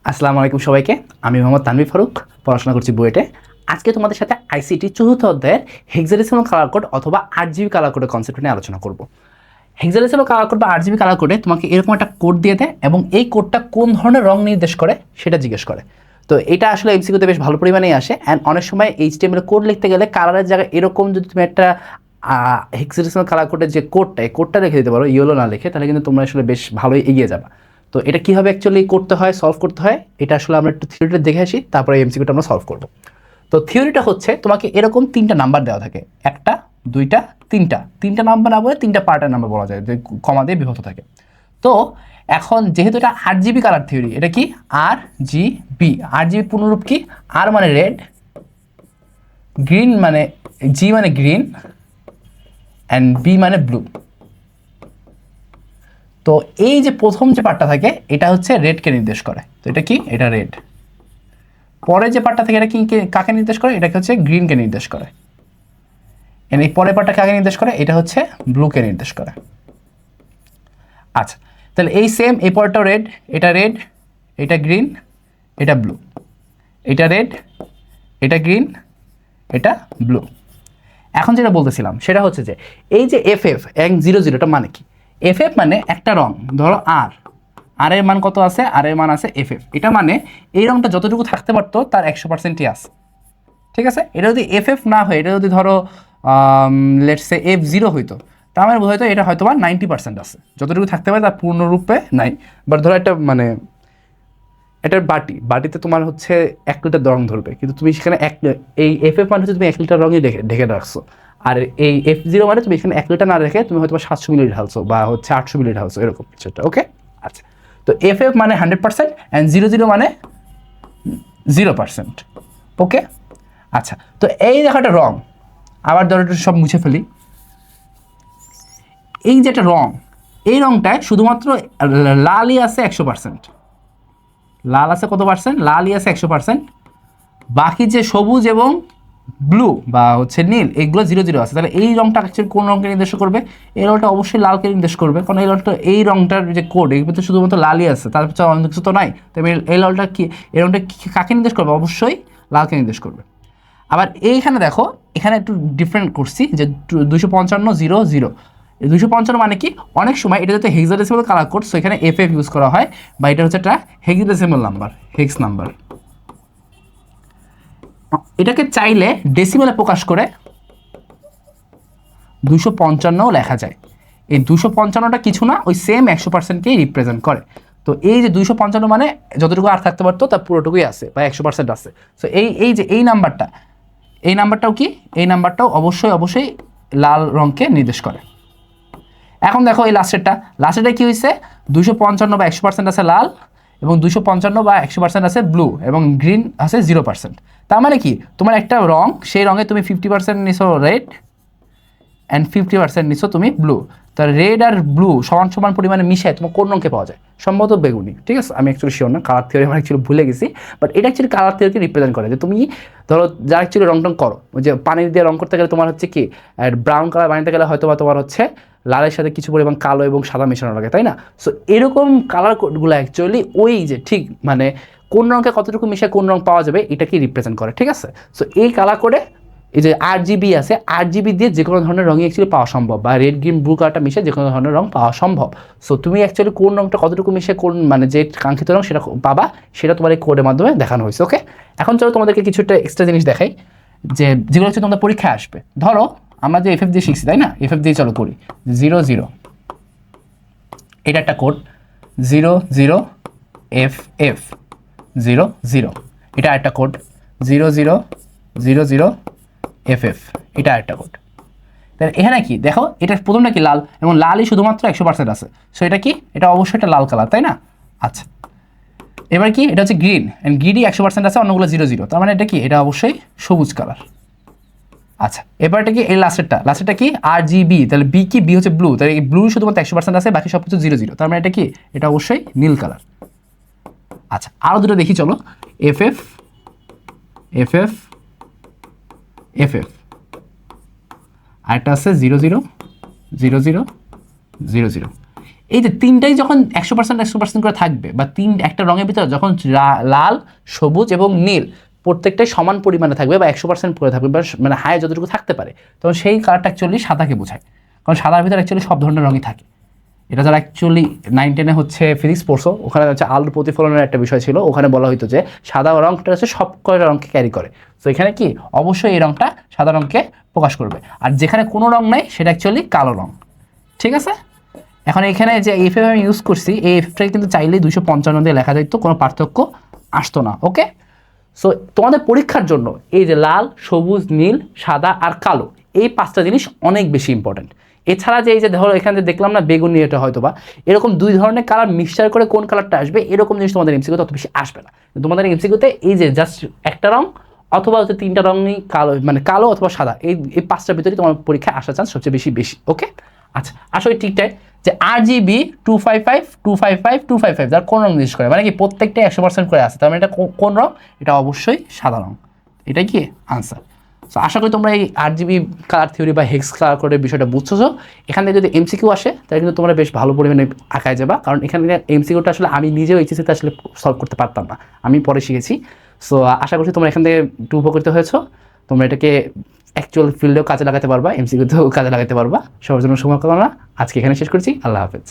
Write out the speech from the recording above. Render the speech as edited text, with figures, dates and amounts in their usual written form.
আসসালামু আলাইকুম সবাইকে। আমি মোহাম্মদ তানভীর ফারুক, পড়াশোনা করছি বুয়েটে। আজকে তোমাদের সাথে আইসিটি চতুর্থ অধ্যায়ের হেক্সাডেসিমাল কালার কোড অথবা 8GB কালার কোডের কনসেপ্ট নিয়ে আলোচনা করব। হেক্সাডেসিমাল কালার কোড বা 8GB কালার কোডে তোমাকে এরকম একটা কোড দিয়ে দেয় এবং এই কোডটা কোন ধরনের রং নির্দেশ করে সেটা জিজ্ঞেস করে। তো এটা আসলে এমসিকিউতে বেশ ভালো পরিমাণেই আসে। অ্যান্ড অনেক সময় এইচটিএমএল কোড লিখতে গেলে কালারের জায়গায় এরকম যদি তুমি একটা হেক্সাডেসিমাল কালার কোডের যে কোডটা এই কোডটা লিখে দিতে পারো, ইয়েলো না লিখে, তাহলে কিন্তু তোমরা আসলে বেশ ভালোই এগিয়ে যাবে। তো এটা কীভাবে অ্যাকচুয়ালি করতে হয়, সলভ করতে হয়, এটা আসলে আমরা একটু থিওরিটা দেখে আসি, তারপরে এমসিকিউটা আমরা সলভ করব। তো থিওরিটা হচ্ছে তোমাকে এরকম তিনটা নাম্বার দেওয়া থাকে, একটা, দুইটা, তিনটা নাম্বার না বলে তিনটা পার্টের নাম্বার বলা যায়, যে কমা দিয়ে বিভক্ত থাকে। তো এখন যেহেতু এটা 8GB কালার থিওরি, এটা কি RGB। RGB পূর্ণরূপ কি? আর মানে রেড, গ্রিন মানে জি মানে গ্রিন, অ্যান্ড বি মানে ব্লু। তো এই যে প্রথম যে পার্টটা থাকে এটা হচ্ছে রেডকে নির্দেশ করে। তো এটা কি? এটা রেড। পরে যে পার্টটা থাকে এটা কি কাকে নির্দেশ করে? এটাকে হচ্ছে গ্রিনকে নির্দেশ করে। এই পরের পার্টটা কাকে নির্দেশ করে? এটা হচ্ছে ব্লুকে নির্দেশ করে। আচ্ছা, তাহলে এই সেম এই পরেরটাও রেড, এটা রেড, এটা গ্রিন, এটা ব্লু, এটা রেড, এটা গ্রিন, এটা ব্লু। এখন যেটা বলতেছিলাম সেটা হচ্ছে যে এই যে FF 100 মানে কি? FF মানে একটা রং, ধরো আর এর মান কত আছে? আর এর মান আছে FF। এটা মানে এই রংটা যতটুকু থাকতে পারতো তার 100%ই আছে, ঠিক আছে? এটা যদি FF না হয়, এটা যদি ধরো লেটস সে F0 হইতো, তার মানে হয়তো এটা হয়তো বা 90% আছে, যতটুকু থাকতে পারে তার পূর্ণরূপে নাই। বাট ধরো একটা মানে এটার বাটিতে তোমার হচ্ছে 1 লিটার রং ধরবে, কিন্তু তুমি সেখানে এই FF মানে হচ্ছে তুমি 1 লিটার রঙই ঢেকে রাখছো, আর এই F0 মানে তুমি এখানে 1 লিটার না রেখে তুমি হয়তো 700 মিলি ঢালছো বা হচ্ছে 800 মিলি ঢালছো, এরকম কিছু একটা। ওকে, আচ্ছা। তো FF মানে 100% অ্যান্ড 00 মানে 0%। ওকে, আচ্ছা। তো এই দেখো একটা রং, আবার ধরো একটু সব মুছে ফেলি। এই যে একটা রং, এই রংটায় শুধুমাত্র লালই আছে 100%। লাল আছে কত পার্সেন্ট? লালই আছে 100%। বাকি যে সবুজ এবং ব্লু বা হচ্ছে নীল, এগুলো 00 আছে। তাহলে এই রংটা অ্যাকচুয়ালি কোন রঙকে নির্দেশ করবে? এই রংটা অবশ্যই লালকে নির্দেশ করবে, কারণ এই রংটার যে কোড এর ভিতরে শুধুমাত্র লালই আছে, তার পিছনে অন্য কিছু তো নাই। তবে এই লালটা কি, এই রংটা কাকে নির্দেশ করবে? অবশ্যই লালকে নির্দেশ করবে। আবার এইখানে দেখো, এখানে একটু ডিফারেন্ট করছি যে 255 255 মানে কি? অনেক সময় এটা যাতে হেক্সাডেসিমাল কালার কোড, সো এখানে FF ইউজ করা হয়, বা এটা হচ্ছে একটা হেক্সাডেসিমাল নাম্বার, হেক্স নাম্বার। এটাকে চাইলে ডেসিমেলে প্রকাশ করে 255 লেখা যায়। এই 255টা কিছু না, ওই সেম 100%কেই রিপ্রেজেন্ট করে। তো এই যে 255 মানে যতটুকু আর থাকতে পারতো তার পুরোটুকুই আছে বা 100% আছে। সো এই যে এই নাম্বারটাও কি? এই নাম্বারটাও অবশ্যই লাল রঙকে নির্দেশ করে। এখন দেখো এই লাস্টেরটা কি হয়েছে? 255 বা 100% আছে লাল, এবং 255 বা 100% আছে ব্লু, এবং গ্রিন আছে 0%। তার মানে কি? তোমার একটা রং, সেই রঙে তুমি 50% নিছো রেড অ্যান্ড 50% নিছো তুমি ব্লু। তার রেড আর ব্লু সমান সমান পরিমাণে মিশায় তোমার কোন রঙকে পাওয়া যায়? সম্ভবত বেগুনি, ঠিক আছে? আমি অ্যাকচুয়ালি শিওর না, কালার থিওরি আমি অ্যাকচুয়ালি ভুলে গেছি। বাট এটা অ্যাকচুয়ালি কালার থিওরিকে রিপ্রেজেন্ট করে, যে তুমি ধরো যা অ্যাকচুয়ালি রং করো, যে পানি দিয়ে রং করতে গেলে তোমার হচ্ছে কি ব্রাউন কালার বানাতে গেলে হয়তো বা তোমার হচ্ছে লালের সাথে কিছু পরিমাণ কালো এবং সাদা মেশানো লাগে, তাই না? সো এরকম কালার কোডগুলো অ্যাকচুয়ালি ওই যে ঠিক মানে কোন রঙকে কতটুকু মিশিয়ে কোন রং পাওয়া যাবে এটাকে রিপ্রেজেন্ট করে, ঠিক আছে? সো এই কালার কোডে এই যে 8GB আছে, 8GB দিয়ে যে কোনো ধরনের রঙই অ্যাকচুয়ালি পাওয়া সম্ভব, বা রেড গ্রিন ব্লু কালারটা মিশে যে কোনো ধরনের রং পাওয়া সম্ভব। সো তুমি অ্যাকচুয়ালি কোন রঙটা কতটুকু মিশে কোন মানে যে কাঙ্ক্ষিত রং সেটা পাবা, সেটা তোমার এই কোডের মাধ্যমে দেখানো হয়েছে। ওকে, এখন চলো তোমাদেরকে কিছু একটা এক্সট্রা জিনিস দেখাই, যে যেগুলো হচ্ছে তোমাদের পরীক্ষায় আসবে। ধরো আমরা যে FF দিয়ে শিখছি, তাই না? FF দিয়ে চলো করি 00, এটা একটা কোড 00FF 00। এটা একটা কোড 0000FF, এটা একটা কোড। তাহলে এখানে কি দেখো, এটা প্রথমটা কি লাল, এবং লালই শুধুমাত্র 100% আছে। সো এটা কি? এটা অবশ্যই একটা লাল কালার, তাই না? আচ্ছা, এবার কি? এটা হচ্ছে গ্রিন, অ্যান্ড গ্রিনই 100% আছে, অন্যগুলো 00। তার মানে এটা কি? এটা অবশ্যই সবুজ কালার। আচ্ছা, এবারটা কি? এই লাস্টেরটা কি? RGB। তাহলে বি কি? বি হচ্ছে ব্লু, তাহলে এই ব্লু শুধুমাত্র 100% আছে, বাকি সব কিছু 00। তার মানে এটা কি? এটা অবশ্যই নীল কালার। আচ্ছা, আরও দুটো দেখি চলো। FF FF FF, আরেকটা আছে 000000। এই যে তিনটাই যখন 100% করে থাকবে, বা একটা রঙের ভিতরে যখন লাল, সবুজ এবং নীল প্রত্যেকটাই সমান পরিমাণে থাকবে বা 100% করে থাকবে, বা মানে হাই যতটুকু থাকতে পারে, তখন সেই কালারটা অ্যাকচুয়ালি সাদাকে বোঝায়। কারণ সাদার ভিতরে অ্যাকচুয়ালি সব ধরনের রঙই থাকে। এটা যারা অ্যাকচুয়ালি 9-10-এ হচ্ছে ফিজিক্স পড়ছো, ওখানে হচ্ছে আলোর প্রতিফলনের একটা বিষয় ছিল, ওখানে বলা হতো যে সাদা রঙটা হচ্ছে সব কয়টা রঙকে ক্যারি করে। তো এখানে কি অবশ্যই এই রঙটা সাদা রঙকে প্রকাশ করবে, আর যেখানে কোনো রঙ নেই সেটা অ্যাকচুয়ালি কালো রঙ। ঠিক আছে, এখন এখানে যে এফএফ আমি ইউজ করছি, এই এফটাকে কিন্তু চাইলেই 255 দিয়ে লেখা যেত, কোনো পার্থক্য আসতো না। ওকে, সো তোমাদের পরীক্ষার জন্য এই যে লাল, সবুজ, নীল, সাদা আর কালো, এই 5টা জিনিস অনেক বেশি ইম্পর্টেন্ট। এছাড়া যে এই যে ধরো এখানে দেখলাম না বেগুনি, এটা হয়তো বা এরকম 2 ধরনের কালার মিক্সচার করে কোন কালারটা আসবে, এরকম জিনিস তোমাদের এমসিকিউতে অত বেশি আসবে না। তোমাদের এমসিকিউতে এই যে জাস্ট একটা রং অথবা হচ্ছে 3টা রঙই কালো, মানে কালো অথবা সাদা, এই 5টার ভিতরে তোমার পরীক্ষায় আসার চান্স সবচেয়ে বেশি। ওকে, আচ্ছা আসলে ঠিকঠাক যে RGB 255 255 255 যার কোন রং জিনিস করে, মানে কি প্রত্যেকটা 100% করে আছে, তার মানে এটা কোন রং? এটা অবশ্যই সাদা রং। এটাই কি আনসার। সো আশা করি তোমরা এই RGB কালার থিওরি বা হেক্স কালার কোডের বিষয়টা বুঝছো। এখান থেকে যদি এমসিকিউ আসে তাহলে কিন্তু তোমরা বেশ ভালো পরিমাণে আঁকায় যাবা, কারণ এখানে এমসিকিউটা আসলে আমি নিজেও এইচএসসিতে আসলে সলভ করতে পারতাম না, আমি পরে শিখেছি। সো আশা করছি তোমরা এখান থেকে একটু উপকৃত হয়েছো, তোমরা এটাকে অ্যাকচুয়াল ফিল্ডেও কাজে লাগাতে পারবা, এমসিকিউতেও কাজে লাগাতে পারবা। সবার জন্য শুভকামনা। আজকে এখানে শেষ করছি। আল্লাহ হাফেজ।